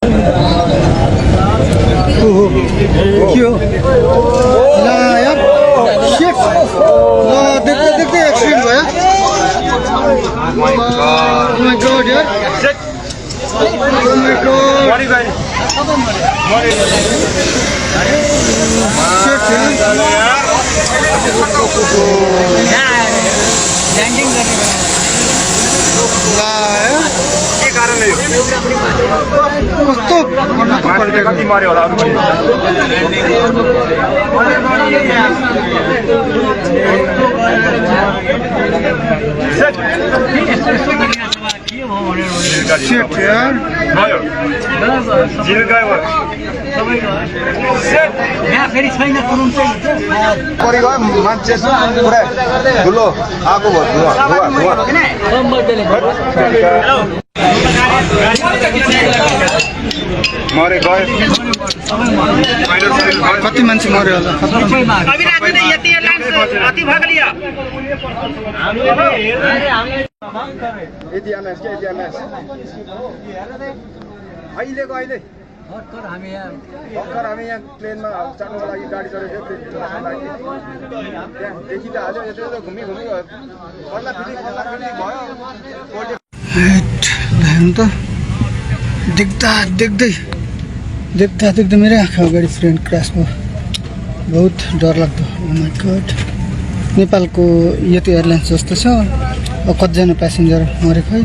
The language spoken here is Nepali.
के हो ला यार शिट ला देख्दै देख्दै एक्सिडेन्ट भयो Oh my god यार Oh my god Shit यार ल्यान्डिङ गर्ने ला के कारणले यो कस्तो मान्छे कति मर्यो होला अरु पनि Shit यार भयो जिल गयो यहाँ फेरि छैन कुरुम चाहिँ परि गयो मान्छे पुरा ठुलो आगो भयो मरे गयो कति मान्छे मर्यो होला अहिलेको अहिले भर्खर हामी यहाँ प्लेनमा चढ्नुको लागि गाडी चढेको थियो त्यहाँदेखि त हाल्यो यता घुमी पर्ला फेरि भयो त देख्दा मेरै आँखा अगाडि फ्रेन्ड क्रास भयो बहुत डरलाग्दो Oh my God नेपालको यति एयरलाइन्स जस्तो छ कतिजना प्यासेन्जर मरेको है